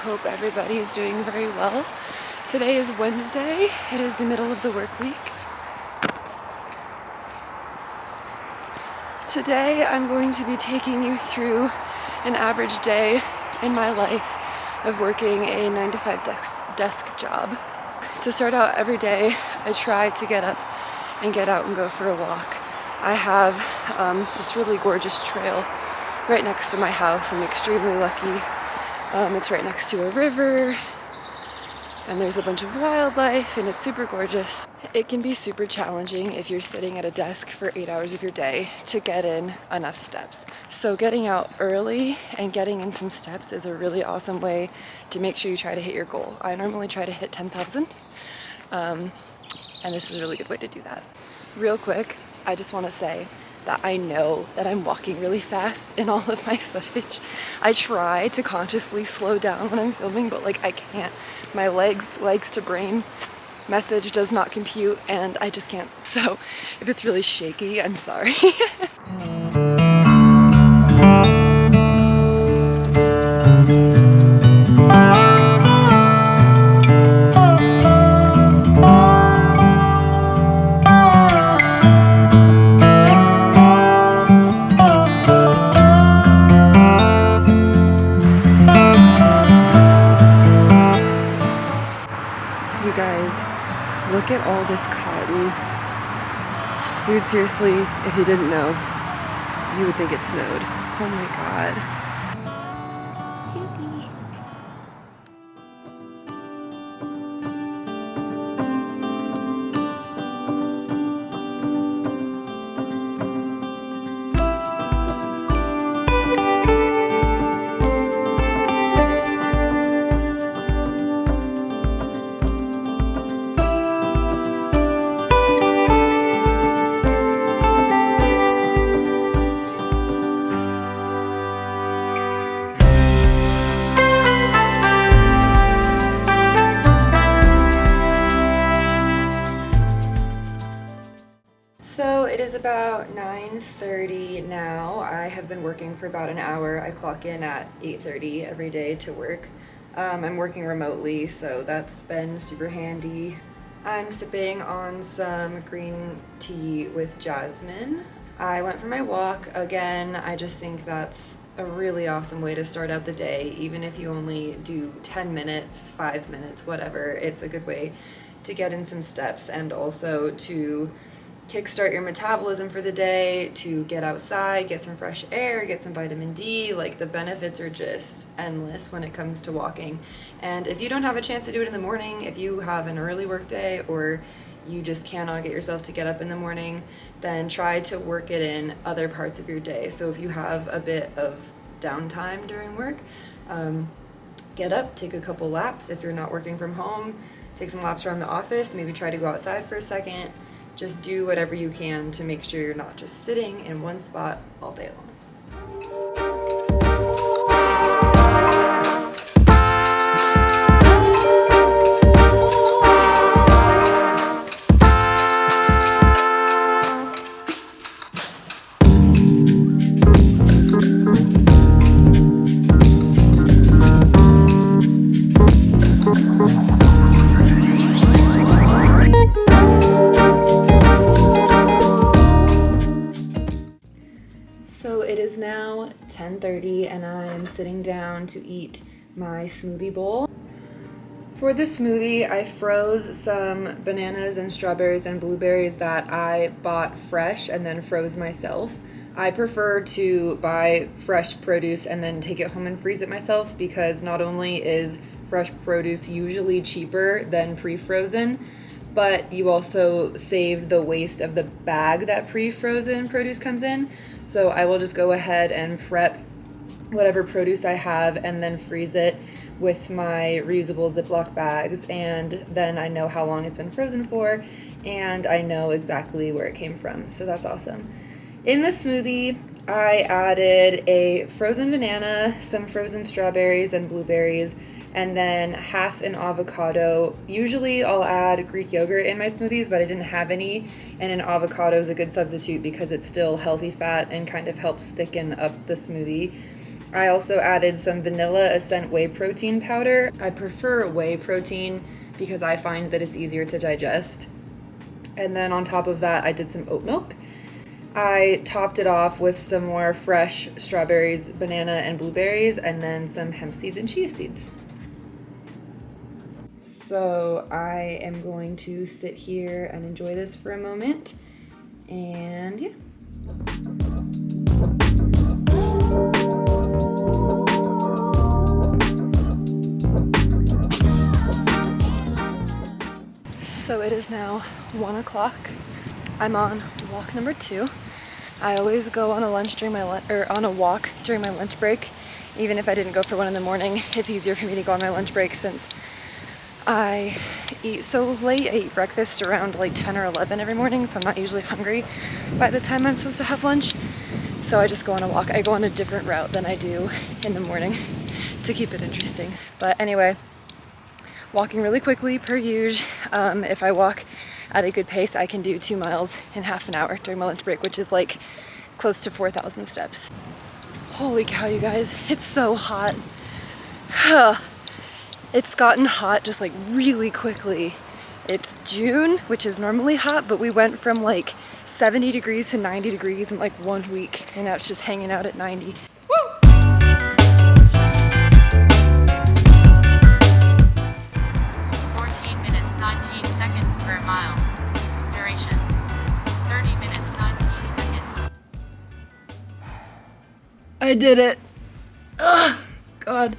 hope everybody is doing very well. Today is Wednesday. It is the middle of the work week. Today I'm going to be taking you through an average day in my life of working a 9-to-5 desk job. To start out every day, I try to get up and get out and go for a walk. I have this really gorgeous trail right next to my house. I'm extremely lucky. It's right next to a river, and there's a bunch of wildlife, and it's super gorgeous. It can be super challenging if you're sitting at a desk for 8 hours of your day to get in enough steps. So getting out early and getting in some steps is a really awesome way to make sure you try to hit your goal. I normally try to hit 10,000, and this is a really good way to do that. Real quick, I just want to say that I know that I'm walking really fast in all of my footage. I try to consciously slow down when I'm filming, but I can't. My legs to brain message does not compute, and I just can't. So if it's really shaky, I'm sorry. You guys, look at all this cotton. Dude, seriously, if you didn't know, you would think it snowed. Oh my god. Cutie. So it is about 9:30 now. I have been working for about an hour. I clock in at 8:30 every day to work. I'm working remotely, so that's been super handy. I'm sipping on some green tea with jasmine. I went for my walk again. I just think that's a really awesome way to start out the day. Even if you only do 10 minutes, 5 minutes, whatever, it's a good way to get in some steps and also to kickstart your metabolism for the day, to get outside, get some fresh air, get some vitamin D. The benefits are just endless when it comes to walking. And if you don't have a chance to do it in the morning, if you have an early work day or you just cannot get yourself to get up in the morning, then try to work it in other parts of your day. So if you have a bit of downtime during work, get up, take a couple laps. If you're not working from home, take some laps around the office, maybe try to go outside for a second. Just do whatever you can to make sure you're not just sitting in one spot all day long. So it is now 10:30 and I am sitting down to eat my smoothie bowl. For the smoothie, I froze some bananas and strawberries and blueberries that I bought fresh and then froze myself. I prefer to buy fresh produce and then take it home and freeze it myself because not only is fresh produce usually cheaper than pre-frozen, but you also save the waste of the bag that pre-frozen produce comes in. So I will just go ahead and prep whatever produce I have and then freeze it with my reusable Ziploc bags, and then I know how long it's been frozen for and I know exactly where it came from. So that's awesome. In the smoothie, I added a frozen banana, some frozen strawberries and blueberries, and then half an avocado. Usually I'll add Greek yogurt in my smoothies, but I didn't have any, and an avocado is a good substitute because it's still healthy fat and kind of helps thicken up the smoothie. I also added some vanilla ascent whey protein powder. I prefer whey protein because I find that it's easier to digest. And then on top of that, I did some oat milk. I topped it off with some more fresh strawberries, banana, and blueberries, and then some hemp seeds and chia seeds. So I am going to sit here and enjoy this for a moment, and yeah. So it is now 1 o'clock. I'm on walk number 2. I always go on a walk during my lunch break. Even if I didn't go for one in the morning, it's easier for me to go on my lunch break since I eat so late. I eat breakfast around like 10 or 11 every morning, so I'm not usually hungry by the time I'm supposed to have lunch. So I just go on a walk. I go on a different route than I do in the morning to keep it interesting. But anyway, walking really quickly per usual. If I walk at a good pace, I can do 2 miles in half an hour during my lunch break, which is like close to 4,000 steps. Holy cow, you guys, it's so hot. It's gotten hot just like really quickly. It's June, which is normally hot, but we went from like 70 degrees to 90 degrees in like 1 week, and now it's just hanging out at 90. 19 seconds per mile. Duration 30 minutes 19 seconds. I did it. Ugh, God.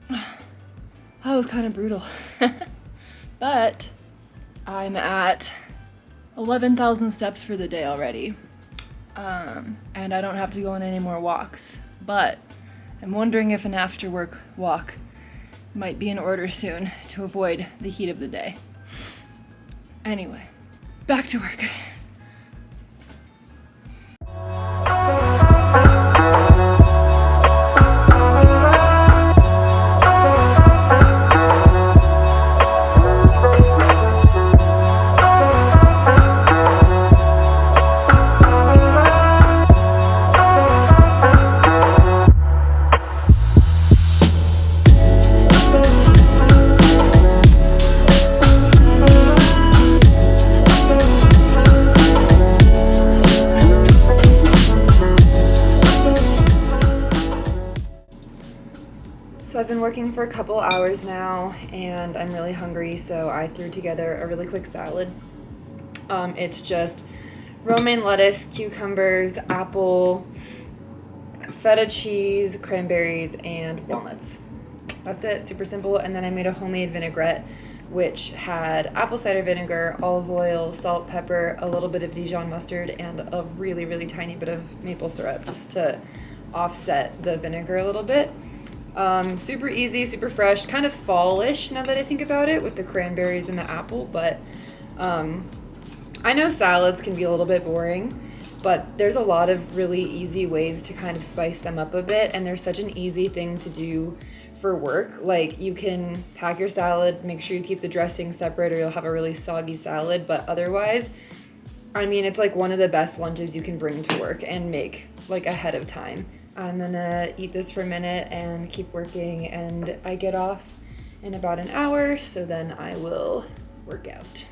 That was kind of brutal. But I'm at 11,000 steps for the day already. And I don't have to go on any more walks. But I'm wondering if an after work walk might be in order soon to avoid the heat of the day. Anyway, back to work. So I've been working for a couple hours now and I'm really hungry, so I threw together a really quick salad. It's just romaine lettuce, cucumbers, apple, feta cheese, cranberries, and walnuts. That's it, super simple. And then I made a homemade vinaigrette, which had apple cider vinegar, olive oil, salt, pepper, a little bit of Dijon mustard, and a really, really tiny bit of maple syrup just to offset the vinegar a little bit. Super easy, super fresh, kind of fall-ish now that I think about it with the cranberries and the apple, but I know salads can be a little bit boring, but there's a lot of really easy ways to kind of spice them up a bit, and there's such an easy thing to do for work. Like, you can pack your salad, make sure you keep the dressing separate or you'll have a really soggy salad, but otherwise, I mean, it's like one of the best lunches you can bring to work and make like ahead of time. I'm gonna eat this for a minute and keep working, and I get off in about an hour, so then I will work out.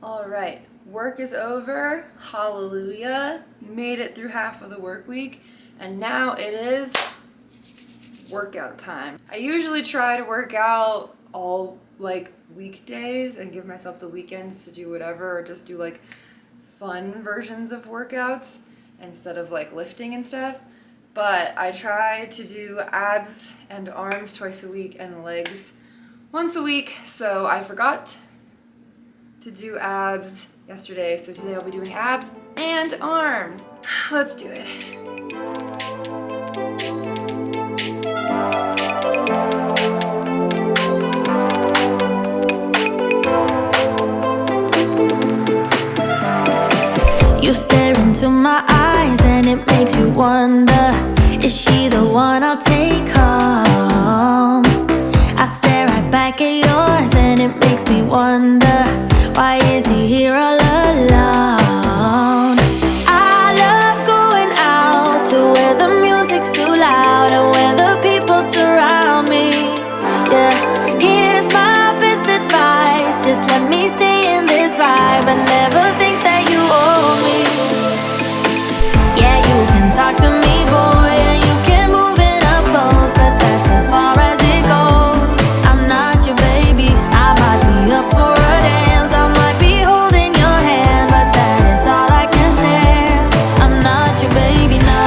All right, work is over. Hallelujah. Made it through half of the work week, and now it is workout time. I usually try to work out all like weekdays and give myself the weekends to do whatever, or just do like fun versions of workouts instead of like lifting and stuff. But I try to do abs and arms twice a week and legs once a week, so I forgot to do abs yesterday, so today I'll be doing abs and arms. Let's do it. You stare into my eyes and it makes you wonder, is she the one I'll take home? I stare right back at yours and it makes me wonder, why is he here all alone? I love going out to where the music's too loud and where the people surround me. Yeah, here's my best advice, just let me stay in this vibe and never think that you owe me. Yeah, you can talk to me, boy, and you can move it up close, but that's as far as it goes. I'm not your baby, I might be up for a dance, I might be holding your hand, but that is all I can stand. I'm not your baby, no,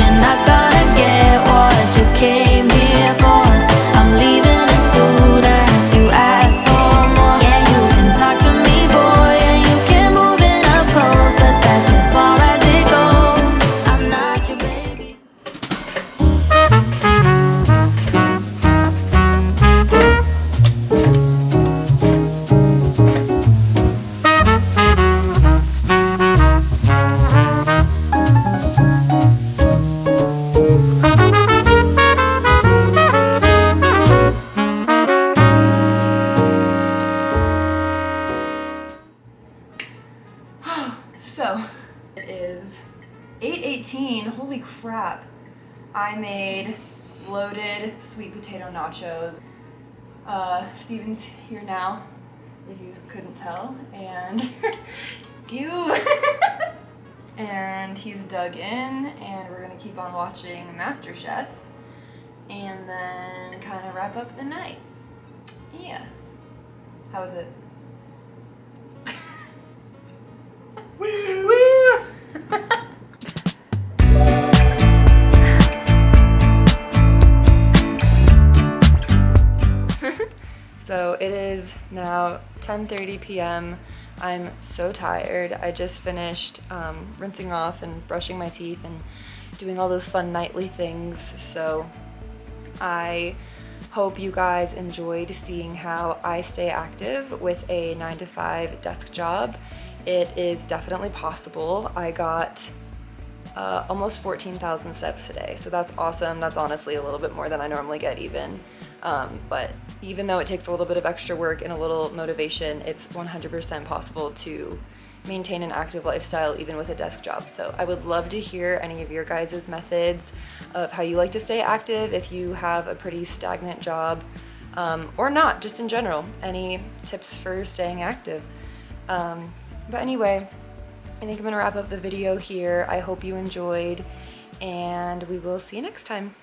you're not gonna get what you came here for. I'm leaving as soon as you ask for more. Yeah, you can talk to me, boy, and you can move it up close, but that's as far as it goes. I'm not your baby. So, it is 8:18, holy crap. I made loaded sweet potato nachos. Steven's here now, if you couldn't tell, and you. And he's dug in, and we're gonna keep on watching MasterChef, and then kind of wrap up the night. Yeah. How was it? Woo! So it is now 10:30 p.m. I'm so tired. I just finished rinsing off and brushing my teeth and doing all those fun nightly things. So I hope you guys enjoyed seeing how I stay active with a 9-to-5 desk job. It is definitely possible. I got almost 14,000 steps today, so that's awesome. That's honestly a little bit more than I normally get even. But even though it takes a little bit of extra work and a little motivation, it's 100% possible to maintain an active lifestyle even with a desk job. So I would love to hear any of your guys' methods of how you like to stay active if you have a pretty stagnant job, or not, just in general. Any tips for staying active? But anyway, I think I'm gonna wrap up the video here. I hope you enjoyed, and we will see you next time.